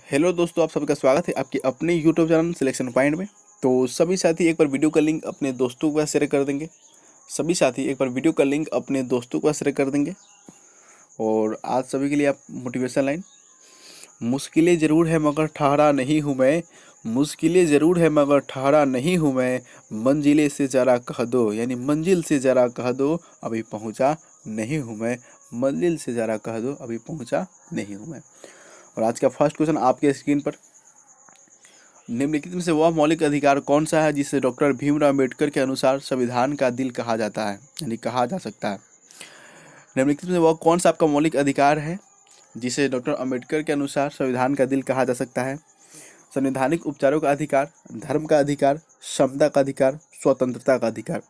Hello दोस्तों, आप सबका स्वागत है आपके अपने यूट्यूब चैनल सिलेक्शन पॉइंट में। तो सभी साथी एक बार वीडियो का लिंक अपने दोस्तों के पास शेयर कर देंगे। सभी साथी एक बार वीडियो का लिंक अपने दोस्तों के पास शेयर कर देंगे। और आज सभी के लिए आप मोटिवेशन लाइन, मुश्किलें ज़रूर है मगर ठहरा नहीं हूँ मैं। मुश्किलें ज़रूर है मगर ठहरा नहीं हूँ मैं। मंजिले से ज़रा कह दो, यानी मंजिल से ज़रा कह दो अभी पहुँचा नहीं हूँ मैं। मंजिल से ज़रा कह दो अभी पहुँचा नहीं हूँ मैं। और आज का फर्स्ट क्वेश्चन आपके स्क्रीन पर, निम्नलिखित में से वह मौलिक अधिकार कौन सा है जिसे डॉक्टर भीमराव अम्बेडकर के अनुसार संविधान का दिल कहा जाता है, यानी कहा जा सकता है। निम्नलिखित में से वह कौन सा आपका मौलिक अधिकार है जिसे डॉक्टर अम्बेडकर के अनुसार संविधान का दिल कहा जा सकता है? संवैधानिक उपचारों का अधिकार, धर्म का अधिकार, समता का अधिकार, स्वतंत्रता का अधिकार।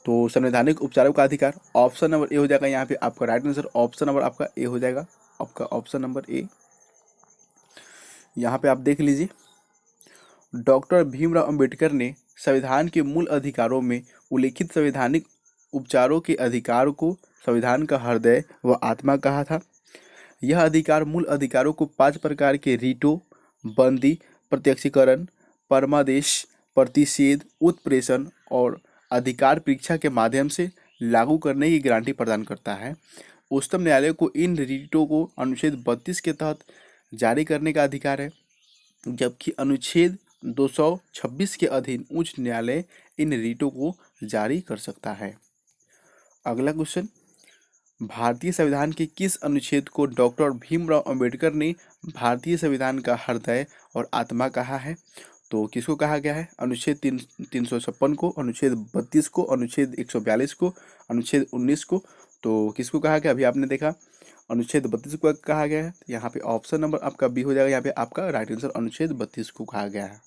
तो संवैधानिक उपचारों का अधिकार, ऑप्शन नंबर ए हो जाएगा यहाँ पे आपका राइट आंसर। ऑप्शन नंबर आपका ए हो जाएगा, आपका ऑप्शन नंबर ए। यहाँ पे आप देख लीजिए, डॉक्टर भीमराव अंबेडकर ने संविधान के मूल अधिकारों में उल्लिखित संवैधानिक उपचारों के अधिकार को संविधान का हृदय व आत्मा कहा था। यह अधिकार मूल अधिकारों को 5 प्रकार के रीटों, बंदी, प्रत्यक्षीकरण, परमादेश, प्रतिषेध, उत्प्रेषण और अधिकार परीक्षा के माध्यम से लागू करने की गारंटी प्रदान करता है। उच्चतम न्यायालय को इन रीटों को अनुच्छेद 32 के तहत जारी करने का अधिकार है, जबकि अनुच्छेद 226 के अधीन उच्च न्यायालय इन रीटों को जारी कर सकता है। अगला क्वेश्चन, भारतीय संविधान के किस अनुच्छेद को डॉक्टर भीमराव अंबेडकर ने भारतीय संविधान का हृदय और आत्मा कहा है? तो किसको कहा गया है? अनुच्छेद 356 को, अनुच्छेद 32 को, अनुच्छेद 142 को, अनुच्छेद 19 को। तो किसको कहा गया? अभी आपने देखा अनुच्छेद 32 को कहा गया है। यहाँ पे ऑप्शन नंबर आपका बी हो जाएगा, यहाँ पे आपका राइट आंसर अनुच्छेद 32 को कहा गया है।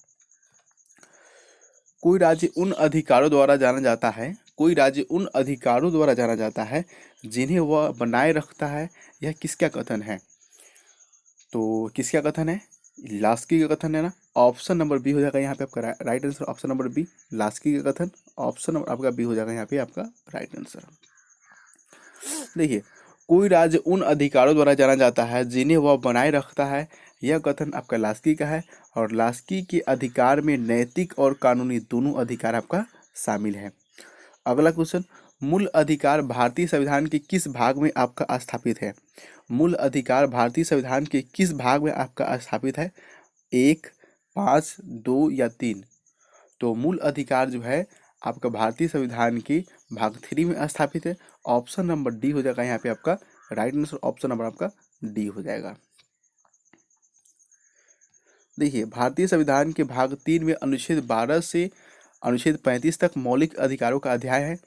कोई राज्य उन अधिकारों द्वारा जाना जाता है, कोई राज्य उन अधिकारों द्वारा जाना जाता है जिन्हें वह बनाए रखता है, यह किसका कथन है? तो किसका कथन है? लास्की का कथन है ना। ऑप्शन नंबर बी हो जाएगा यहाँ पे आपका right answer, option number B, Laski का कथन। ऑप्शन नंबर आपका बी हो जाएगा यहाँ पे आपका राइट आंसर। देखिए, कोई राज्य उन अधिकारों द्वारा जाना जाता है जिन्हें वह बनाए रखता है, यह कथन आपका लास्की का है। और लास्की के अधिकार में नैतिक और कानूनी दोनों अधिकार आपका शामिल है। अगला क्वेश्चन, मूल अधिकार भारतीय संविधान के किस भाग में आपका स्थापित है? मूल अधिकार भारतीय संविधान के किस भाग में आपका स्थापित है? 1, 5, 2 या 3? तो मूल अधिकार जो है आपका भारतीय संविधान के भाग 3 में स्थापित है। ऑप्शन नंबर डी हो जाएगा यहाँ पे आपका राइट आंसर, ऑप्शन नंबर आपका डी हो जाएगा। देखिए, भारतीय संविधान के भाग 3 में अनुच्छेद 12 से अनुच्छेद 35 तक मौलिक अधिकारों का अध्याय है।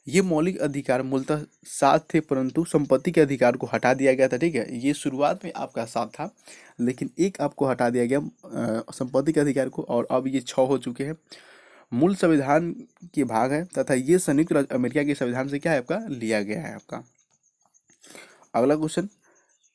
ये मौलिक अधिकार मूलतः 7 थे, परंतु संपत्ति के अधिकार को हटा दिया गया था। ठीक है, ये शुरुआत में आपका 7 था, लेकिन एक आपको हटा दिया गया संपत्ति के अधिकार को, और अब ये 6 हो चुके हैं। मूल संविधान के भाग है तथा ये संयुक्त राज्य अमेरिका के संविधान से क्या है आपका लिया गया है आपका। अगला क्वेश्चन,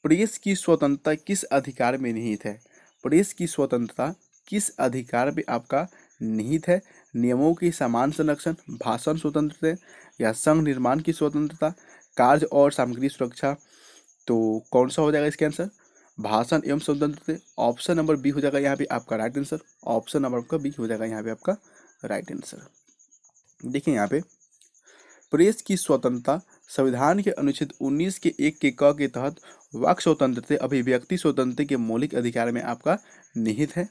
प्रेस की स्वतंत्रता किस अधिकार में निहित है? प्रेस की स्वतंत्रता किस अधिकार में आपका निहित है? नियमों की समान संरक्षण, भाषण स्वतंत्रता या संघ निर्माण की स्वतंत्रता, कार्य और सामग्री सुरक्षा। तो कौन सा हो जाएगा इसका आंसर? भाषण एवं स्वतंत्रता। ऑप्शन नंबर बी हो जाएगा यहाँ पे आपका राइट आंसर, ऑप्शन नंबर आपका बी हो जाएगा यहाँ पे आपका राइट आंसर। देखिए यहाँ पे प्रेस की स्वतंत्रता संविधान के अनुच्छेद 19 के 1 के क के तहत वाक स्वतंत्रता, अभिव्यक्ति स्वतंत्रता के मौलिक अधिकार में आपका निहित है।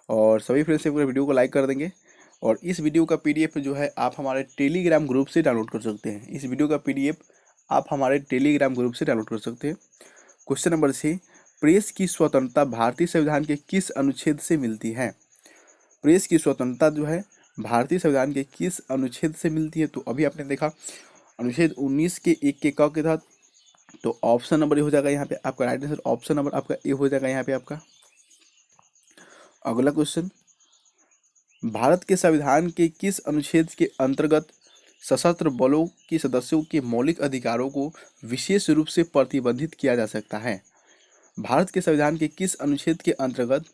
और सभी फ्रेंड्स से वीडियो को लाइक कर देंगे। और इस वीडियो का पीडीएफ जो है आप हमारे टेलीग्राम ग्रुप से डाउनलोड कर सकते हैं। इस वीडियो का पीडीएफ आप हमारे टेलीग्राम ग्रुप से डाउनलोड कर सकते हैं। क्वेश्चन नंबर 6, प्रेस की स्वतंत्रता भारतीय संविधान के किस अनुच्छेद से मिलती है? प्रेस की स्वतंत्रता जो है भारतीय संविधान के किस अनुच्छेद से मिलती है? तो अभी आपने देखा अनुच्छेद 19 के 1 के क के तहत। तो ऑप्शन नंबर ए हो जाएगा यहाँ पे आपका राइट आंसर, ऑप्शन नंबर आपका ए हो जाएगा यहाँ पे आपका। अगला क्वेश्चन, भारत के संविधान के किस अनुच्छेद के अंतर्गत सशस्त्र बलों के सदस्यों के मौलिक अधिकारों को विशेष रूप से प्रतिबंधित किया जा सकता है? भारत के संविधान के किस अनुच्छेद के अंतर्गत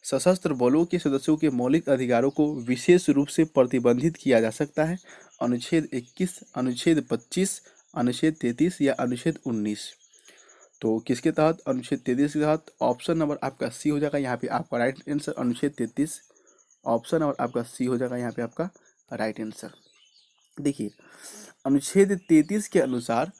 सशस्त्र बलों के सदस्यों के मौलिक अधिकारों को विशेष रूप से प्रतिबंधित किया जा सकता है? अनुच्छेद 21, अनुच्छेद 25, अनुच्छेद 33 या अनुच्छेद 19? तो किसके तहत? अनुच्छेद 33 के तहत। ऑप्शन नंबर आपका सी हो जाएगा यहाँ पे आपका राइट आंसर, अनुच्छेद 33। ऑप्शन नंबर आपका सी हो जाएगा यहाँ पे आपका राइट आंसर। देखिए, अनुच्छेद 33 के अनुसार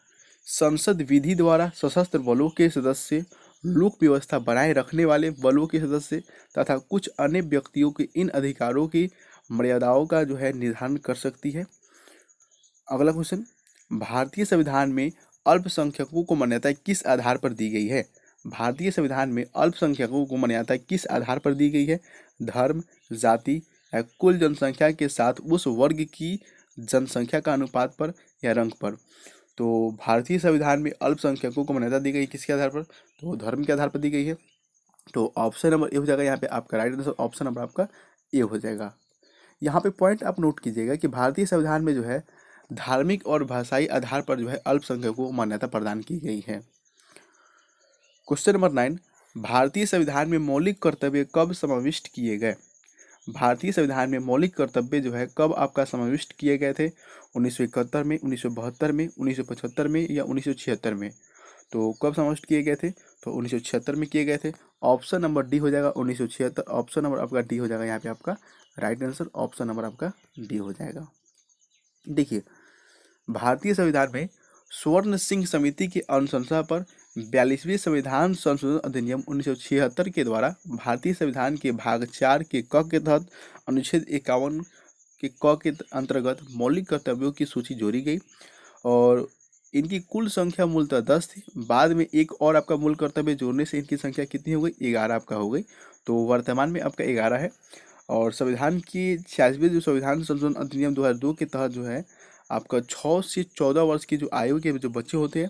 संसद विधि द्वारा सशस्त्र बलों के सदस्य, लोक व्यवस्था बनाए रखने वाले बलों के सदस्य तथा कुछ अन्य व्यक्तियों के इन अधिकारों की मर्यादाओं का जो है निर्धारण कर सकती है। अगला क्वेश्चन, भारतीय संविधान में अल्पसंख्यकों को मान्यता किस आधार पर दी गई है? भारतीय संविधान में अल्पसंख्यकों को मान्यता किस आधार पर दी गई है? धर्म, जाति या कुल जनसंख्या के साथ उस वर्ग की जनसंख्या का अनुपात पर या रंग पर? तो भारतीय संविधान में अल्पसंख्यकों को मान्यता दी गई किसके आधार पर? तो धर्म के आधार पर दी गई है। तो ऑप्शन नंबर ए हो जाएगा यहाँ पे आपका राइट आंसर, ऑप्शन नंबर आपका ए हो जाएगा। यहाँ पे पॉइंट आप नोट कीजिएगा कि भारतीय संविधान में जो है धार्मिक और भाषाई आधार पर जो है अल्पसंख्यकों को मान्यता प्रदान की गई है। क्वेश्चन नंबर 9, भारतीय संविधान में मौलिक कर्तव्य कब समाविष्ट किए गए? भारतीय संविधान में मौलिक कर्तव्य जो है कब आपका समाविष्ट किए गए थे? 1971 में, 1972 में, 1975 में या 1976 में? तो कब समाविष्ट किए गए थे? तो 1976 में किए गए थे। ऑप्शन नंबर डी हो जाएगा 1976। ऑप्शन नंबर आपका डी हो जाएगा यहाँ पे आपका राइट आंसर, ऑप्शन नंबर आपका डी हो जाएगा। देखिए, भारतीय संविधान में स्वर्ण सिंह समिति की अनुशंसा पर 42वें संविधान संशोधन अधिनियम 1976 के द्वारा भारतीय संविधान के भाग 4 के क के तहत अनुच्छेद 51 के क के अंतर्गत मौलिक कर्तव्यों की सूची जोड़ी गई और इनकी कुल संख्या मूलतः 10 थी। बाद में एक और आपका मूल कर्तव्य जोड़ने से इनकी संख्या कितनी हो गई? 11 आपका हो गई। तो वर्तमान में आपका 11 है। और संविधान की 46वें जो संविधान संशोधन अधिनियम 2002 के तहत जो है आपका 6 से 14 वर्ष की जो आयु के जो बच्चे होते हैं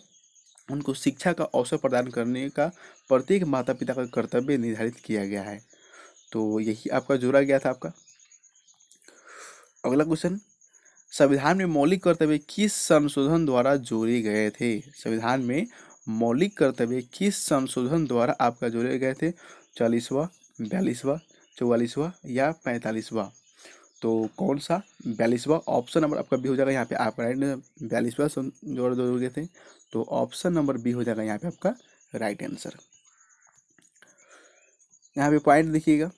उनको शिक्षा का अवसर प्रदान करने का प्रत्येक माता पिता का कर्तव्य निर्धारित किया गया है। तो यही आपका जोड़ा गया था आपका। अगला क्वेश्चन, संविधान में मौलिक कर्तव्य किस संशोधन द्वारा जोड़े गए थे? संविधान में मौलिक कर्तव्य किस संशोधन द्वारा आपका जोड़े गए थे? 40वां, 42वां, 44वां या 45वां? तो कौन सा? 42वां। ऑप्शन नंबर आपका बी हो जाएगा यहाँ पे आपका राइट। 42वां जोड़ गए थे। तो ऑप्शन नंबर बी हो जाएगा यहाँ पे आपका राइट आंसर। यहाँ पे पॉइंट देखिएगा,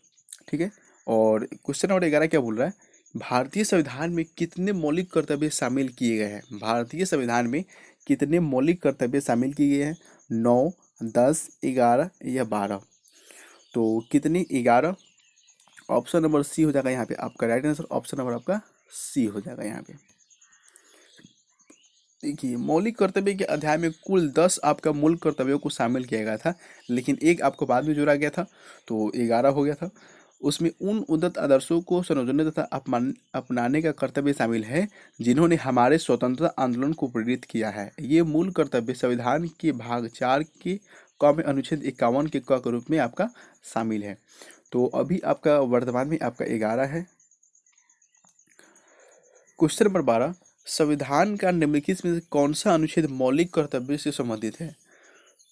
ठीक है। और क्वेश्चन नंबर 11 क्या बोल रहा है? भारतीय संविधान में कितने मौलिक कर्तव्य शामिल किए गए हैं? भारतीय संविधान में कितने मौलिक कर्तव्य शामिल किए गए हैं? 9, 10, 11 या 12? तो कितने? 11। ऑप्शन नंबर सी हो जाएगा यहाँ पे आपका राइट आंसर, ऑप्शन नंबर आपका सी हो जाएगा यहाँ पे। देखिए, मौलिक कर्तव्य के अध्याय में कुल 10 आपका मूल कर्तव्यों को शामिल किया गया था, लेकिन एक आपको बाद में जोड़ा गया था, तो 11 हो गया था। उसमें उन उन्नत आदर्शों को संयोजन तथा अपनाने का कर्तव्य शामिल है जिन्होंने हमारे स्वतंत्रता आंदोलन को प्रेरित किया है। ये मूल कर्तव्य संविधान के भाग 4 के क में अनुच्छेद 51 के क के रूप में आपका शामिल है। तो अभी आपका वर्तमान में आपका 11 है। क्वेश्चन नंबर 12, संविधान का निम्नलिखित में से कौन सा अनुच्छेद मौलिक कर्तव्य से संबंधित है?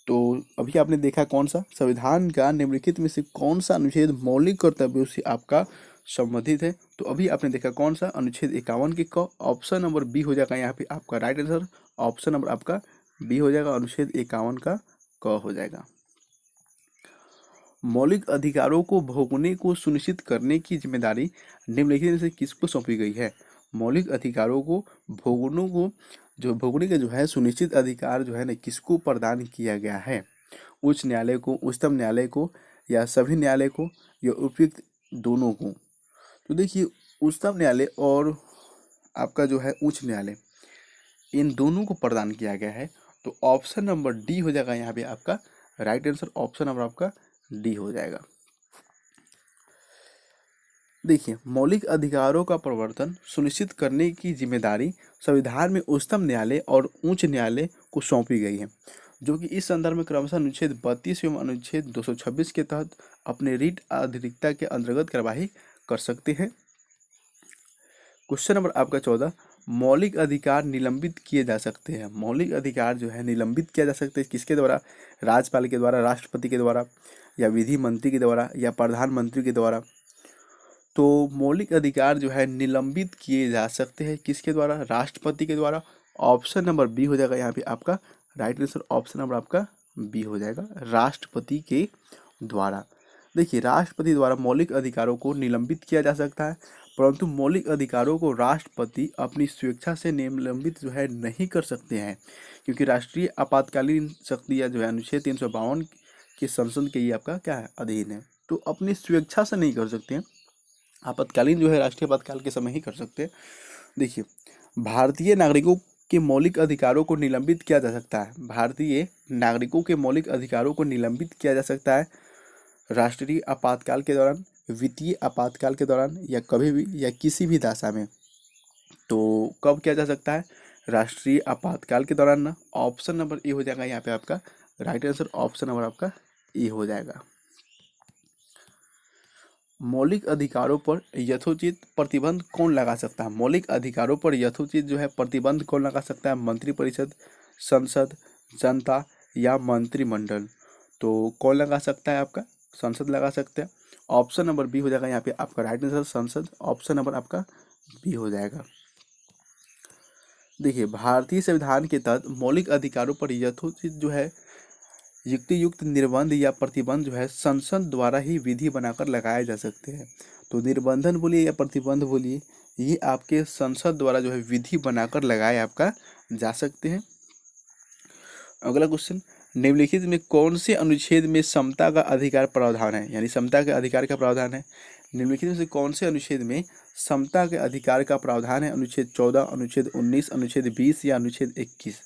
तो अभी आपने देखा कौन सा? संविधान का निम्नलिखित में से कौन सा अनुच्छेद मौलिक कर्तव्यों से आपका संबंधित है? तो अभी आपने देखा कौन सा? अनुच्छेद 51 के क। ऑप्शन नंबर बी हो जाएगा यहाँ पे आपका राइट आंसर, ऑप्शन नंबर आपका बी हो जाएगा, अनुच्छेद 51 का क हो जाएगा। मौलिक अधिकारों को भोगने को सुनिश्चित करने की जिम्मेदारी निम्नलिखित में से किसको सौंपी गई है? मौलिक अधिकारों को भोगने का जो है सुनिश्चित अधिकार जो है ना किसको प्रदान किया गया है? उच्च न्यायालय को, उच्चतम न्यायालय को या सभी न्यायालय को या उपयुक्त दोनों को? तो देखिए, उच्चतम न्यायालय और आपका जो है उच्च न्यायालय, इन दोनों को प्रदान किया गया है। तो ऑप्शन नंबर डी हो जाएगा यहाँ पे आपका राइट आंसर, ऑप्शन नंबर आपका डी हो जाएगा। देखिए, मौलिक अधिकारों का प्रवर्तन सुनिश्चित करने की जिम्मेदारी संविधान में उच्चतम न्यायालय और उच्च न्यायालय को सौंपी गई है, जो कि इस संदर्भ में क्रमशः अनुच्छेद 32 एवं अनुच्छेद 226 के तहत अपने रीट अधिकृता के अंतर्गत कार्यवाही कर सकते हैं। क्वेश्चन नंबर आपका 14, मौलिक अधिकार निलंबित किए जा सकते हैं। मौलिक अधिकार जो है निलंबित किया जा सकते हैं किसके द्वारा? राज्यपाल के द्वारा, राष्ट्रपति के द्वारा या विधि मंत्री के द्वारा या प्रधानमंत्री के द्वारा? तो मौलिक अधिकार जो है निलंबित किए जा सकते हैं किसके द्वारा? राष्ट्रपति के द्वारा। ऑप्शन नंबर बी हो जाएगा यहाँ पे आपका राइट आंसर, ऑप्शन नंबर आपका बी हो जाएगा राष्ट्रपति के द्वारा। देखिए, राष्ट्रपति द्वारा मौलिक अधिकारों को निलंबित किया जा सकता है, परंतु मौलिक अधिकारों को राष्ट्रपति अपनी स्वेच्छा से निलंबित जो है नहीं कर सकते हैं, क्योंकि राष्ट्रीय आपातकालीन शक्तियाँ जो है अनुच्छेद 352 के संसद के ये आपका क्या है, अधीन है। तो अपनी स्वेच्छा से नहीं कर सकते हैं, आपातकालीन जो है राष्ट्रीय आपातकाल के समय ही कर सकते हैं। देखिए, भारतीय नागरिकों के मौलिक अधिकारों को निलंबित किया जा सकता है। भारतीय नागरिकों के मौलिक अधिकारों को निलंबित किया जा सकता है राष्ट्रीय आपातकाल के दौरान, वित्तीय आपातकाल के दौरान, या कभी भी या किसी भी दशा में। तो कब किया जा सकता है? राष्ट्रीय आपातकाल के दौरान ना। ऑप्शन नंबर ए हो जाएगा यहाँ पे आपका राइट आंसर, ऑप्शन नंबर आपका ए हो जाएगा। मौलिक अधिकारों पर यथोचित प्रतिबंध कौन लगा सकता है? मौलिक अधिकारों पर यथोचित जो है प्रतिबंध कौन लगा सकता है? मंत्रिपरिषद, संसद, जनता या मंत्रिमंडल। तो कौन लगा सकता है? आपका संसद लगा सकते हैं। ऑप्शन नंबर बी हो जाएगा यहाँ पे आपका राइट आंसर, संसद। ऑप्शन नंबर आपका बी हो जाएगा। देखिए, भारतीय संविधान के तहत मौलिक अधिकारों पर यथोचित जो है युक्तियुक्त निर्बंध या प्रतिबंध जो है संसद द्वारा ही विधि बनाकर लगाए जा सकते हैं। तो निर्बंधन बोलिए या प्रतिबंध बोलिए, ये आपके संसद द्वारा जो है विधि बनाकर लगाए आपका जा सकते हैं। अगला क्वेश्चन, निम्नलिखित में कौन से अनुच्छेद में समता का अधिकार प्रावधान है? यानी समता के अधिकार का प्रावधान है। निम्नलिखित में से कौन से अनुच्छेद में समता के अधिकार का प्रावधान है? अनुच्छेद 14, अनुच्छेद 19, अनुच्छेद 20 या अनुच्छेद 21।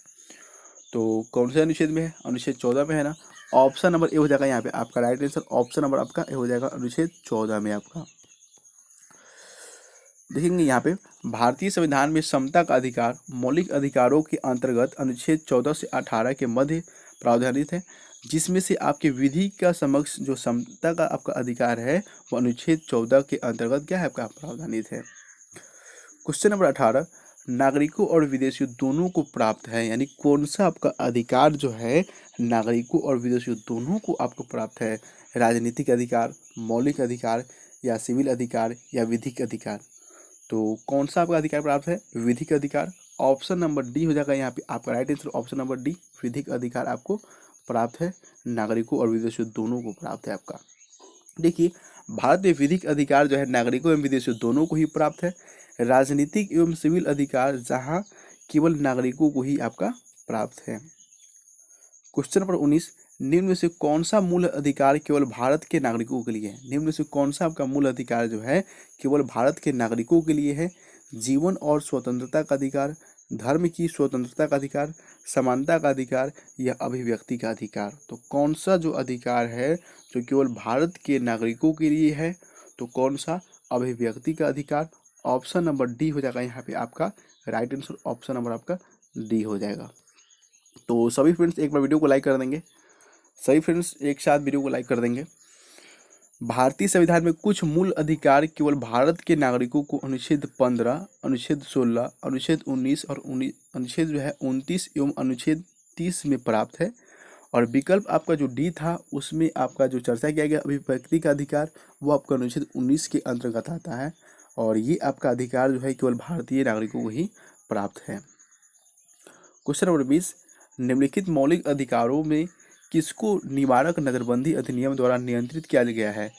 तो कौन से अनुच्छेद में है? अनुच्छेद 14 में है ना। ऑप्शन नंबर ए हो जाएगा यहाँ पे आपका राइट आंसर, ऑप्शन नंबर आपका ए हो जाएगा अनुच्छेद 14 में आपका। देखेंगे यहाँ पे भारतीय संविधान में समता का अधिकार मौलिक अधिकारों के अंतर्गत अनुच्छेद 14 से 18 के मध्य प्रावधानित है, जिसमें से आपके विधि का समक्ष जो समता का आपका अधिकार है वो अनुच्छेद 14 के अंतर्गत क्या है आपका प्रावधानित है। क्वेश्चन नंबर 18, नागरिकों और विदेशियों दोनों को प्राप्त है, यानी कौन सा आपका अधिकार जो है नागरिकों और विदेशियों दोनों को आपको प्राप्त है? राजनीतिक अधिकार, मौलिक अधिकार या सिविल अधिकार या विधिक अधिकार। तो कौन सा आपका अधिकार प्राप्त है? विधिक अधिकार। ऑप्शन नंबर डी हो जाएगा यहाँ पे आपका right answer, option number D विधिक अधिकार आपको प्राप्त है, नागरिकों और विदेशियों दोनों को प्राप्त है आपका। देखिए, भारत में विधिक अधिकार जो है नागरिकों एवं विदेशियों दोनों को ही प्राप्त है। राजनीतिक एवं सिविल अधिकार जहाँ केवल नागरिकों को ही आपका प्राप्त है। क्वेश्चन नंबर 19, निम्न में से कौन सा मूल अधिकार केवल भारत के नागरिकों के लिए है? निम्न में से कौन सा आपका मूल अधिकार जो है केवल भारत के नागरिकों के लिए है? जीवन और स्वतंत्रता का अधिकार, धर्म की स्वतंत्रता का अधिकार, समानता का अधिकार या अभिव्यक्ति का अधिकार। तो कौन सा जो अधिकार है जो केवल भारत के नागरिकों के लिए है? तो कौन सा? अभिव्यक्ति का अधिकार। ऑप्शन नंबर डी हो जाएगा यहाँ पे आपका राइट आंसर, ऑप्शन नंबर आपका डी हो जाएगा। तो सभी फ्रेंड्स एक बार वीडियो को लाइक कर देंगे, सभी फ्रेंड्स एक साथ वीडियो को लाइक कर देंगे। भारतीय संविधान में कुछ मूल अधिकार केवल भारत के नागरिकों को अनुच्छेद 15, अनुच्छेद 16, अनुच्छेद 19 और अनुच्छेद जो है 29 एवं अनुच्छेद 30 में प्राप्त है। और विकल्प आपका जो डी था उसमें आपका जो चर्चा किया गया अभिव्यक्ति का अधिकार वो आपका अनुच्छेद 19 के अंतर्गत आता है, और ये आपका अधिकार जो है केवल भारतीय नागरिकों को ही प्राप्त है। क्वेश्चन नंबर 20, निम्नलिखित मौलिक अधिकारों में किसको निवारक नजरबंदी अधिनियम द्वारा नियंत्रित किया गया है?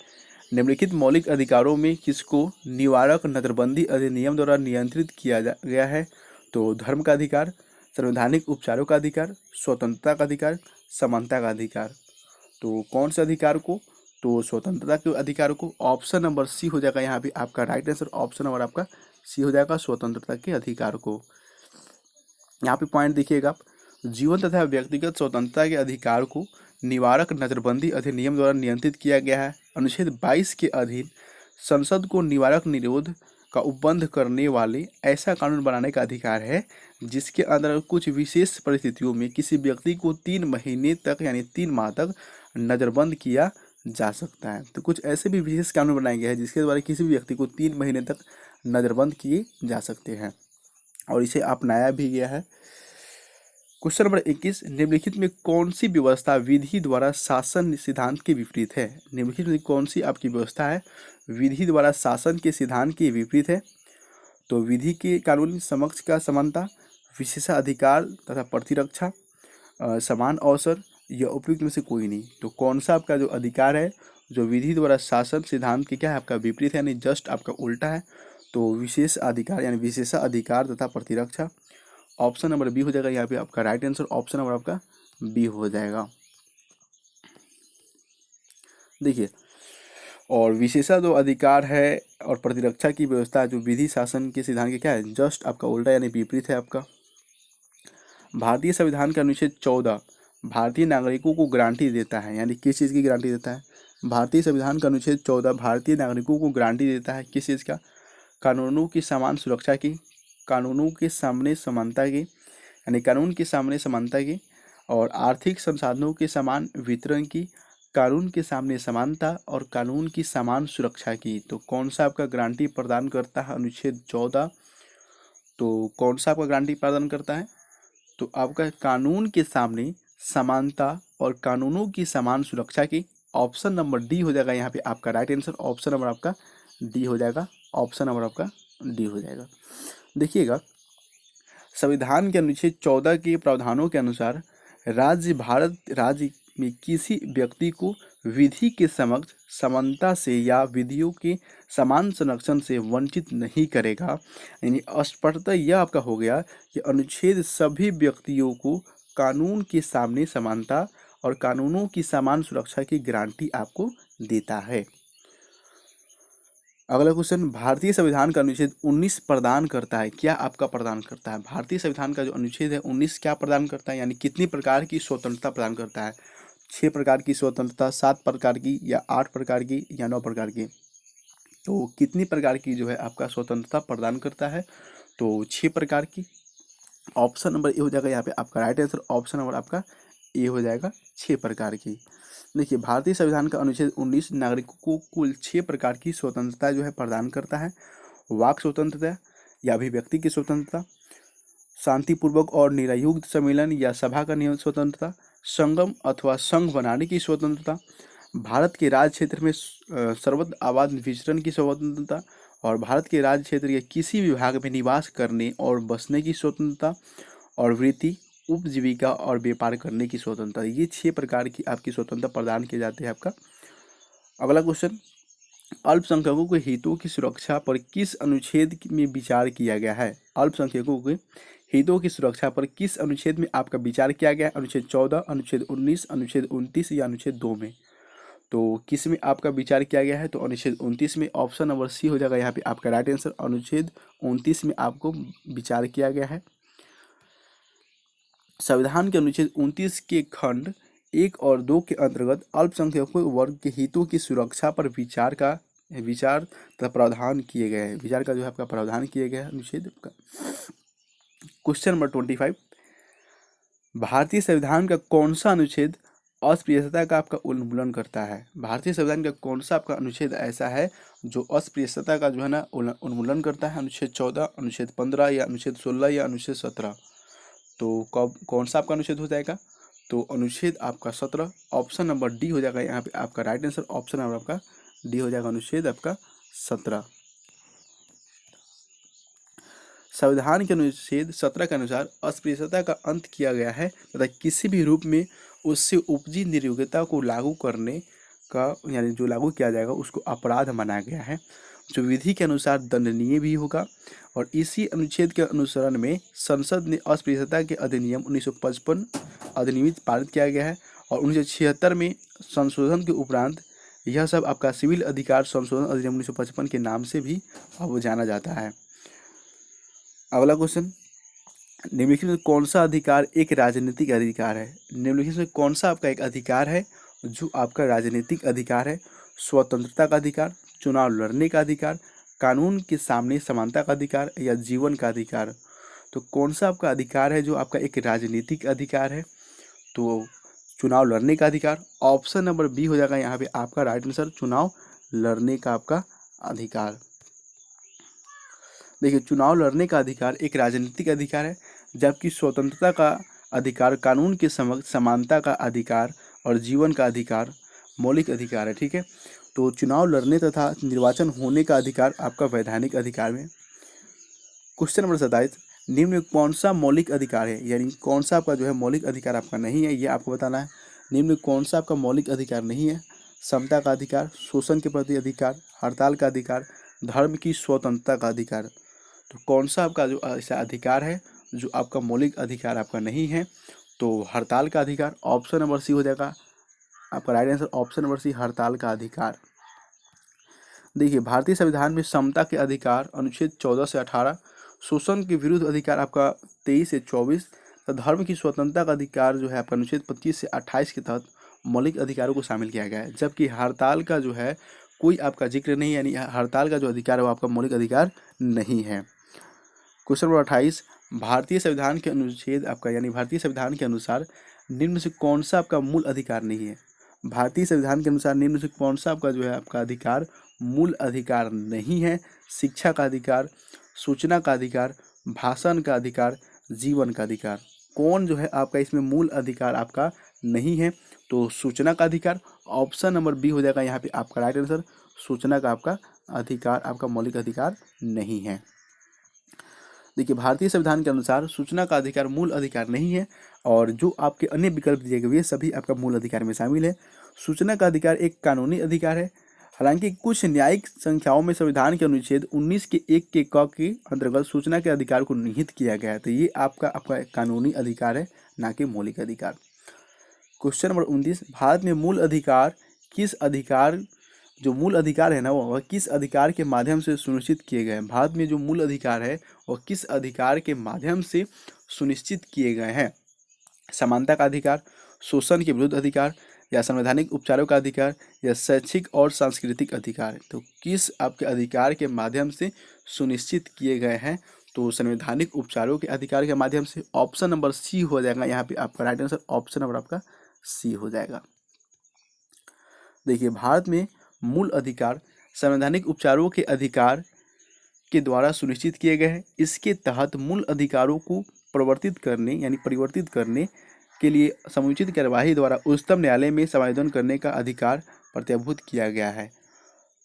निम्नलिखित मौलिक अधिकारों में किसको निवारक नजरबंदी अधिनियम द्वारा नियंत्रित किया गया है? तो धर्म का अधिकार, संवैधानिक उपचारों का अधिकार, स्वतंत्रता का अधिकार, समानता का अधिकार। तो कौन से अधिकार को? तो स्वतंत्रता के अधिकार को। ऑप्शन नंबर सी हो जाएगा यहाँ पे आपका राइट आंसर, ऑप्शन नंबर आपका सी हो जाएगा स्वतंत्रता के अधिकार को। यहाँ पे पॉइंट देखिएगा आप, जीवन तथा व्यक्तिगत स्वतंत्रता के अधिकार को निवारक नजरबंदी अधिनियम द्वारा नियंत्रित किया गया है। अनुच्छेद 22 के अधीन संसद को निवारक निरोध का उपबंध करने वाले ऐसा कानून बनाने का अधिकार है जिसके अंदर कुछ विशेष परिस्थितियों में किसी व्यक्ति को 3 महीने तक यानी 3 माह तक नजरबंद किया जा सकता है। तो कुछ ऐसे भी विशेष कानून बनाए गए हैं जिसके द्वारा किसी भी व्यक्ति को 3 महीने तक नजरबंद किए जा सकते हैं, और इसे अपनाया भी गया है। क्वेश्चन नंबर 21, निम्नलिखित में कौन सी व्यवस्था विधि द्वारा शासन सिद्धांत के विपरीत है? निम्नलिखित में कौन सी आपकी व्यवस्था है विधि द्वारा शासन के सिद्धांत के विपरीत है? तो विधि के कानूनी समक्ष का समानता, विशेषाधिकार तथा प्रतिरक्षा, समान अवसर, या उपयुक्त में से कोई नहीं। तो कौन सा आपका जो अधिकार है जो विधि द्वारा शासन सिद्धांत के क्या है आपका विपरीत है, यानी जस्ट आपका उल्टा है। तो विशेष अधिकार यानी विशेषाधिकार तथा प्रतिरक्षा, ऑप्शन नंबर बी हो जाएगा यहाँ पे आपका राइट आंसर, ऑप्शन नंबर आपका बी हो जाएगा। देखिए, और विशेषा जो अधिकार है और प्रतिरक्षा की व्यवस्था जो विधि शासन के सिद्धांत के क्या है जस्ट आपका उल्टा यानी विपरीत है आपका। भारतीय संविधान का अनुच्छेद 14 भारतीय नागरिकों को गारंटी देता है, यानी किस चीज़ की गारंटी देता है? भारतीय संविधान का अनुच्छेद 14 भारतीय नागरिकों को गारंटी देता है किस चीज़ का? कानूनों की समान सुरक्षा की, कानूनों के सामने समानता की, यानी कानून के सामने समानता की, और आर्थिक संसाधनों के समान वितरण की, कानून के सामने समानता और कानून की समान सुरक्षा की। तो कौन सा आपका गारंटी प्रदान करता है अनुच्छेद 14? तो कौन सा आपका गारंटी प्रदान करता है? तो आपका कानून के सामने समानता और कानूनों की समान सुरक्षा की, ऑप्शन नंबर डी हो जाएगा यहाँ पे आपका राइट आंसर, ऑप्शन नंबर आपका डी हो जाएगा, ऑप्शन नंबर आपका डी हो जाएगा। देखिएगा, संविधान के अनुच्छेद 14 के प्रावधानों के अनुसार भारत राज्य में किसी व्यक्ति को विधि के समक्ष समानता से या विधियों के समान संरक्षण से वंचित नहीं करेगा। यानी स्पष्टतः यह आपका हो गया कि अनुच्छेद सभी व्यक्तियों को कानून के सामने समानता और कानूनों की समान सुरक्षा की गारंटी आपको देता है। अगला क्वेश्चन, भारतीय संविधान का अनुच्छेद 19 प्रदान करता है, क्या आपका प्रदान करता है? भारतीय संविधान का जो अनुच्छेद है 19 क्या प्रदान करता है, यानी कितनी प्रकार की स्वतंत्रता प्रदान करता है? 6 प्रकार की स्वतंत्रता, 7 प्रकार की, या 8 प्रकार की, या 9 प्रकार की? तो कितनी प्रकार की जो है आपका स्वतंत्रता प्रदान करता है? तो 6 प्रकार की, ऑप्शन नंबर ए हो जाएगा यहाँ पे आपका राइट आंसर, ऑप्शन नंबर आपका ए हो जाएगा 6 प्रकार की। देखिए, भारतीय संविधान का अनुच्छेद 19 नागरिकों को कुल 6 प्रकार की स्वतंत्रता जो है प्रदान करता है। वाक स्वतंत्रता या अभिव्यक्ति की स्वतंत्रता, शांतिपूर्वक और निरायुक्त सम्मेलन या सभा का नियम स्वतंत्रता, संगम अथवा संघ बनाने की स्वतंत्रता, भारत के राज्य क्षेत्र में सर्वत्र आबाद विचरण की स्वतंत्रता, और भारत के राज्य क्षेत्र के किसी भी भाग में निवास करने और बसने की स्वतंत्रता, और वृत्ति, उपजीविका और व्यापार करने की स्वतंत्रता। ये 6 प्रकार की आपकी स्वतंत्रता प्रदान किए जाते हैं आपका। अगला क्वेश्चन, अल्पसंख्यकों के हितों की सुरक्षा पर किस अनुच्छेद में विचार किया गया है? अल्पसंख्यकों के हितों की सुरक्षा पर किस अनुच्छेद में आपका विचार किया गया है? अनुच्छेद 14, अनुच्छेद 19, अनुच्छेद 29 या अनुच्छेद 2 में? तो किस में आपका विचार किया गया है? तो अनुच्छेद 29 में, ऑप्शन नंबर सी हो जाएगा यहाँ पे आपका राइट आंसर, अनुच्छेद 29 में आपको विचार किया गया है। संविधान के अनुच्छेद 29 के खंड 1 और 2 के अंतर्गत अल्पसंख्यकों वर्ग के हितों की सुरक्षा पर विचार तथा प्रावधान किए गए हैं। विचार का जो है आपका प्रावधान किए गए हैं अनुच्छेद का। क्वेश्चन नंबर 25, भारतीय संविधान का कौन सा अनुच्छेद अस्पृश्यता का आपका उन्मूलन करता है? भारतीय संविधान का कौन सा आपका अनुच्छेद ऐसा है जो अस्पृश्यता का जो है ना उन्मूलन करता है? अनुच्छेद 14, अनुच्छेद 15 या अनुच्छेद 16 या अनुच्छेद 17? तो कौन सा आपका अनुच्छेद हो जाएगा? तो अनुच्छेद आपका 17, ऑप्शन नंबर डी हो जाएगा यहाँ पे आपका राइट आंसर, ऑप्शन नंबर आपका डी हो जाएगा, अनुच्छेद आपका 17। संविधान के अनुच्छेद 17 के अनुसार अस्पृश्यता का अंत किया गया है तथा किसी भी रूप में उससे उपजी नियोग्यता को लागू करने का यानी जो लागू किया जाएगा उसको अपराध माना गया है, जो विधि के अनुसार दंडनीय भी होगा। और इसी अनुच्छेद के अनुसरण में संसद ने अस्पृश्यता के अधिनियम 1955 अधिनियमित पारित किया गया है, और 1976 में संशोधन के उपरांत यह सब आपका सिविल अधिकार संशोधन अधिनियम 1955 के नाम से भी अब जाना जाता है। अगला क्वेश्चन, निम्नलिखित में कौन सा अधिकार एक राजनीतिक अधिकार है? निम्नलिखित में कौन सा आपका एक अधिकार है जो आपका राजनीतिक अधिकार है? स्वतंत्रता का अधिकार, चुनाव लड़ने का अधिकार, कानून के सामने समानता का अधिकार, या जीवन का अधिकार? तो कौन सा आपका अधिकार है जो आपका एक राजनीतिक अधिकार है? तो चुनाव लड़ने का अधिकार, ऑप्शन नंबर बी हो जाएगा यहाँ पे आपका राइट आंसर, चुनाव लड़ने का आपका अधिकार। देखिए, चुनाव लड़ने का अधिकार एक राजनीतिक अधिकार है, जबकि स्वतंत्रता का अधिकार, कानून के समक्ष समानता का अधिकार और जीवन का अधिकार मौलिक अधिकार है। ठीक है, तो चुनाव लड़ने तथा निर्वाचन होने का अधिकार आपका वैधानिक अधिकार में। क्वेश्चन नंबर 27, निम्न में कौन सा मौलिक अधिकार है, यानी कौन सा आपका जो है मौलिक अधिकार आपका नहीं है, ये आपको बताना है। निम्न में कौन सा आपका मौलिक अधिकार नहीं है? समता का अधिकार, शोषण के प्रति अधिकार, हड़ताल का अधिकार, धर्म की स्वतंत्रता का अधिकार। तो कौन सा आपका जो ऐसा अधिकार है जो आपका मौलिक अधिकार आपका नहीं है? तो हड़ताल का अधिकार, ऑप्शन नंबर सी हो जाएगा आपका right answer, option number C हड़ताल का अधिकार। देखिए भारतीय संविधान में समता के अधिकार अनुच्छेद 14 से 18, शोषण के विरुद्ध अधिकार आपका 23 से 24, तो धर्म की स्वतंत्रता का अधिकार जो है आपका अनुच्छेद 25 से 28 के तहत मौलिक अधिकारों को शामिल किया गया है। जबकि हड़ताल का जो है कोई आपका जिक्र नहीं, यानी हड़ताल का जो अधिकार है वो आपका मौलिक अधिकार नहीं है। क्वेश्चन नंबर 28, भारतीय संविधान के अनुच्छेद आपका यानी भारतीय संविधान के अनुसार निम्न में से कौन सा आपका मूल अधिकार नहीं है? भारतीय संविधान के अनुसार निम्न में से कौन सा आपका जो है आपका अधिकार मूल अधिकार नहीं है? शिक्षा का अधिकार, सूचना का अधिकार, भाषण का अधिकार, जीवन का अधिकार। कौन जो है आपका इसमें मूल अधिकार आपका नहीं है? तो सूचना का अधिकार, ऑप्शन नंबर बी हो जाएगा यहाँ पे आपका राइट आंसर, सूचना का आपका अधिकार आपका मौलिक अधिकार नहीं है। देखिए भारतीय संविधान के अनुसार सूचना का अधिकार मूल अधिकार नहीं है, और जो आपके अन्य विकल्प दिए गए सभी आपका मूल अधिकार में शामिल है। सूचना का अधिकार एक कानूनी अधिकार है। हालांकि कुछ न्यायिक संख्याओं में संविधान के अनुच्छेद 19 के 1 के क के अंतर्गत सूचना के अधिकार को निहित किया गया है, तो ये आपका आपका कानूनी अधिकार है, ना कि मौलिक अधिकार। क्वेश्चन नंबर 29, भारत में मूल अधिकार किस अधिकार जो मूल अधिकार है ना वह किस अधिकार के माध्यम से सुनिश्चित किए गए हैं? भारत में जो मूल अधिकार है वह किस अधिकार के माध्यम से सुनिश्चित किए गए हैं? समानता का अधिकार, शोषण के विरुद्ध अधिकार, या संवैधानिक उपचारों का अधिकार, या शैक्षिक और सांस्कृतिक अधिकार। तो किस आपके अधिकार के माध्यम से सुनिश्चित किए गए हैं? तो संवैधानिक उपचारों के अधिकार के माध्यम से। ऑप्शन नंबर सी हो जाएगा यहाँ पे आपका राइट आंसर, ऑप्शन नंबर आपका सी हो जाएगा। देखिए भारत में मूल अधिकार संवैधानिक उपचारों के अधिकार के द्वारा सुनिश्चित किए गए हैं। इसके तहत मूल अधिकारों को परिवर्तित करने के लिए समुचित कार्यवाही द्वारा उच्चतम न्यायालय में समावेदन करने का अधिकार प्रत्याभूत किया गया है।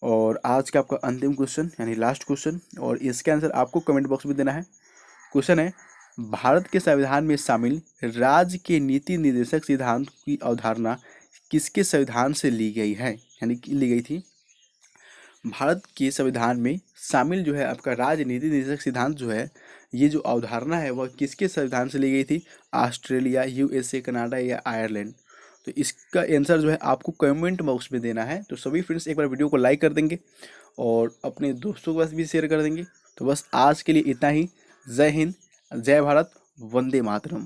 और आज का आपका अंतिम क्वेश्चन यानी लास्ट क्वेश्चन, और इसका आंसर आपको कमेंट बॉक्स में देना है। क्वेश्चन है, भारत के संविधान में शामिल राज्य के नीति निर्देशक सिद्धांत की अवधारणा किसके संविधान से ली गई है, यानी कि ली गई थी? भारत के संविधान में शामिल जो है आपका राजनीति निर्देशक सिद्धांत जो है, ये जो अवधारणा है वह किसके संविधान से ली गई थी? ऑस्ट्रेलिया, यूएसए, कनाडा या आयरलैंड? तो इसका आंसर जो है आपको कमेंट बॉक्स में देना है। तो सभी फ्रेंड्स एक बार वीडियो को लाइक कर देंगे और अपने दोस्तों के पास भी शेयर कर देंगे। तो बस आज के लिए इतना ही। जय हिंद, जय भारत, वंदे मातरम।